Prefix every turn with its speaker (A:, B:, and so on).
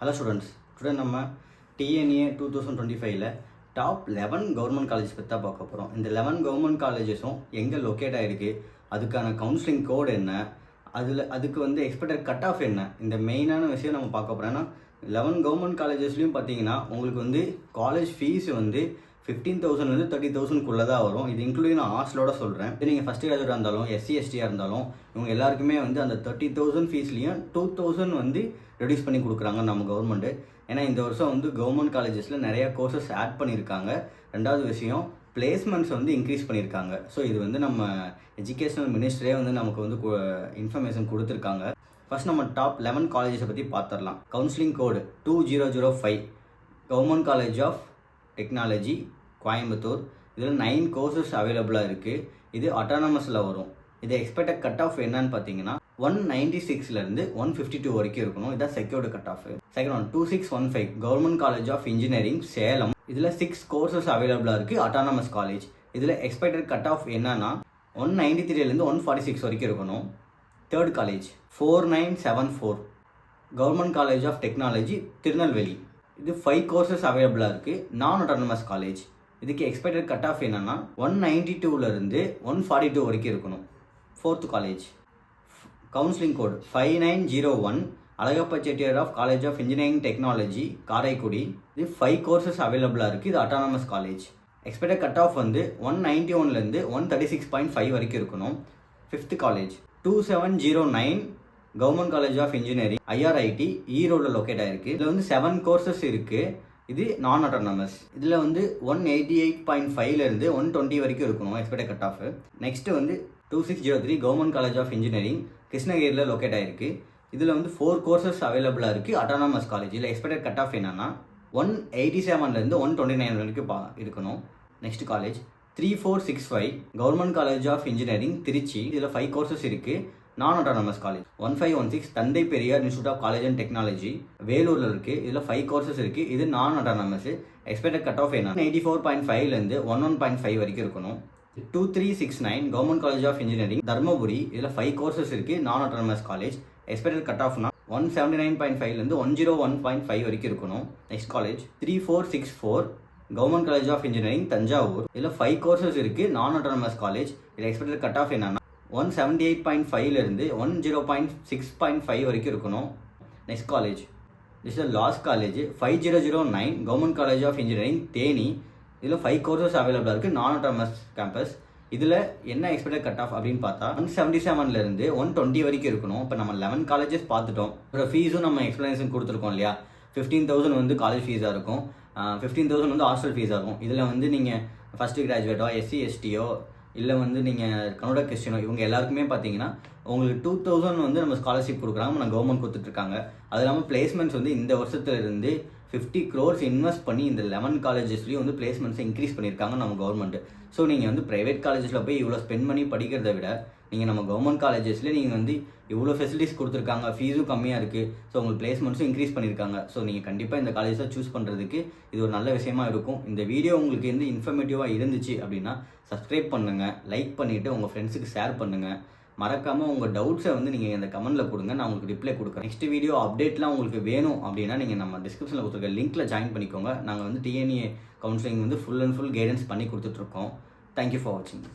A: Hello students, today நம்ம TNA 2025ல top 11 government college பற்றி தான் பார்க்க போகிறோம். இந்த 11 கவர்மெண்ட் காலேஜஸும் எங்கே லொக்கேட் ஆகிருக்கு, அதுக்கான கவுன்சிலிங் கோட் என்ன, அதுக்கு எக்ஸ்பெக்டட் கட் ஆஃப் என்ன, இந்த மெயினான விஷயம் நம்ம பார்க்க போகிறோம். ஏன்னா 11 கவர்மெண்ட் காலேஜஸ்லையும் பார்த்தீங்கன்னா உங்களுக்கு காலேஜ் ஃபீஸ் 15,000 30,000 தான் வரும். இது இன்க்ளூடிங் நான் ஹாஸ்டலோட சொல்கிறேன். இது நீங்கள் ஃபஸ்ட் கிராஜுவேட்டாக இருந்தாலும் SC/STயாக இருந்தாலும் இவங்க எல்லாருக்குமே அந்த 30,000 ஃபீஸ்லேயும் 2,000 ரெடியூஸ் பண்ணி கொடுக்குறாங்க நம்ம கவர்மெண்ட்டு. ஏன்னா இந்த வருஷம் கவர்மெண்ட் காலேஜஸில் நிறையா கோர்சஸ் ஆட் பண்ணியிருக்காங்க. ரெண்டாவது விஷயம் பிளேஸ்மெண்ட்ஸ் இன்க்ரீஸ் பண்ணியிருக்காங்க. ஸோ இது நம்ம எஜுகேஷனல் மினிஸ்டரே நமக்கு இன்ஃபர்மேஷன் கொடுத்துருக்காங்க. ஃபர்ஸ்ட் நம்ம டாப் 11 காலேஜஸை பற்றி பார்த்துடலாம். Counselling code 2005 government college of technology Coimbatore. இதில் 9 கோர்சஸ் அவைலபிளாக இருக்குது. இது அட்டானமஸில் வரும். இது எக்ஸ்பெக்டட் கட் ஆஃப் என்னன்னு பார்த்தீங்கன்னா 196லேருந்து 152 வரைக்கும் இருக்கணும். இதான் secured cut off. Second one 2615 government college of engineering Salem. இதில் 6 கோர்சஸ் அவைலபிளாக இருக்குது. Autonomous college. இதில் எக்ஸ்பெக்டட் கட் ஆஃப் என்னன்னா 193லேருந்து 146 வரைக்கும் இருக்கணும். Third college 4974 government college of technology Tirunelveli. இது 5 கோர்சஸ் அவைலபிளாக இருக்குது. Non autonomous college. இதுக்கு எக்ஸ்பெக்டட் கட் ஆஃப் என்னன்னா 192லேருந்து 142 வரைக்கும் இருக்கணும். Fourth college counselling code 5901 Alagappa Chettiar of college of engineering technology Karaikudi. இது 5 கோர்சஸ் அவைலபிளாக இருக்குது. இது autonomous college. Expected cut off 191லேருந்து 136.5 வரைக்கும் இருக்கணும். Fifth college 2709 government college of engineering IRIT ஈரோடில் லொக்கேட் ஆகிருக்கு. இதில் 7 கோர்சஸ் இருக்குது. இது நான் அட்டானமஸ். இதில் 188.5லேருந்து 120 வரைக்கும் இருக்கணும் expected cut off. Next 2603 government college of engineering கிருஷ்ணகிரியில் லொக்கேட் ஆகிருக்கு. இதில் 4 கோர்சஸ் அவைலபிளாக இருக்குது. Autonomous college. இதில் எக்ஸ்பெக்டட் கட் ஆஃப் என்னன்னா 187லேருந்து 129 வரைக்கும் இருக்கணும். Next college 3465 government college of engineering Trichy. இதில் 5 கோர்சஸ் இருக்குது. Non autonomous college 1516 Thanthai Periyar institute of college and technology வேலூரில் இருக்குது. இதில் 5 கோர்சஸ் இருக்குது. இது நான் அட்டானமஸ். எக்ஸ்பெக்டட் கட் ஆஃப் என்ன 84.5லேருந்து 101.5 வரைக்கும் இருக்கணும். 2369 government college of engineering Dharmapuri. இதில் 5 கோர்சஸ் இருக்குது. Non autonomous college. Expected cut ஆஃப்னா 179.5லேருந்து 101.5 வரைக்கும் இருக்கணும். Next college 3464 government college of engineering Thanjavur. இதில் 5 கோர்சஸ் இருக்குது. Non autonomous college. இதில் எக்ஸ்பெக்டட் கட் ஆஃப் என்னன்னா 178.5லேருந்து 106.5 வரைக்கும் இருக்கணும். Next college this is last college 5009 government college of engineering Theni. இதில் 5 கோர்சஸ் அவைலபிளாக இருக்குது. Non autonomous campus. இதில் என்ன எக்ஸ்பெக்டட் கட் ஆஃப் அப்படின்னு பார்த்தா 177லேருந்து 120 வரைக்கும் இருக்கணும். இப்போ நம்ம 11 காலேஜஸ் பார்த்துட்டோம். அப்புறம் ஃபீஸும் நம்ம எக்ஸ்ப்ளனேஷன் கொடுத்துருக்கோம் இல்லையா. 15,000 காலேஜ் ஃபீஸாக இருக்கும். 15,000 ஹாஸ்டல் ஃபீஸாக இருக்கும். இதில் நீங்கள் ஃபஸ்ட்டு கிராஜுவேட்டோ SC/STயோ இல்லை நீங்கள் கன்னட கிறிஸ்டியனோ இவங்க எல்லாருக்குமே பார்த்தீங்கன்னா உங்களுக்கு 2,000 நம்ம ஸ்காலர்ஷிப் கொடுக்குறாங்க. நம்ம கவர்மெண்ட் கொடுத்துட்ருக்காங்க. அது இல்லாமல் பிளேஸ்மெண்ட்ஸ் இந்த வருஷத்துலேருந்து 50 crores இன்வெஸ்ட் பண்ணி இந்த 11 காலேஜஸ்லையும் பிளேஸ்மெண்ட்ஸை இன்க்ரீஸ் பண்ணியிருக்காங்க நம்ம கவர்மெண்ட். ஸோ நீங்கள் ப்ரைவேட் காலேஜஸில் போய் இவ்வளோ ஸ்பெண்ட் பண்ணி படிக்கிறத விட நீங்கள் நம்ம கவர்மெண்ட் காலேஜஸ்லேயே நீங்கள் இவ்வளோ ஃபெசிலிட்டிஸ் கொடுத்துருக்காங்க. ஃபீஸும் கம்மியாக இருக்குது. ஸோ உங்களுக்கு பிளேஸ்மெண்ட்ஸும் இன்க்ரீஸ் பண்ணியிருக்காங்க. ஸோ நீங்கள் கண்டிப்பாக இந்த காலேஜை சூஸ் பண்ணுறதுக்கு இது ஒரு நல்ல விஷயமா இருக்கும். இந்த வீடியோ உங்களுக்கு இன்ஃபர்மேட்டிவாக இருந்துச்சு அப்படின்னா சப்ஸ்கிரைப் பண்ணுங்கள், லைக் பண்ணிவிட்டு உங்கள் ஃப்ரெண்ட்ஸுக்கு ஷேர் பண்ணுங்கள். மறக்காமல் உங்கள் டவுட்ஸை நீங்கள் இந்த கமெண்ட்டில் கொடுங்க. நான் உங்களுக்கு ரிப்ளை கொடுக்குறேன். நெக்ஸ்ட் வீடியோ அப்டேட்லாம் உங்களுக்கு வேணும் அப்படின்னா நீங்கள் நம்ம டிஸ்கிரிப்ஷனில் கொடுத்துருக்க லிங்க்கில் ஜாயின் பண்ணிக்கோங்க. நாங்கள் TNA counselling full and full guidance பண்ணி கொடுத்துட்ருக்கோம். தேங்க்யூ ஃபார் வாட்சிங்.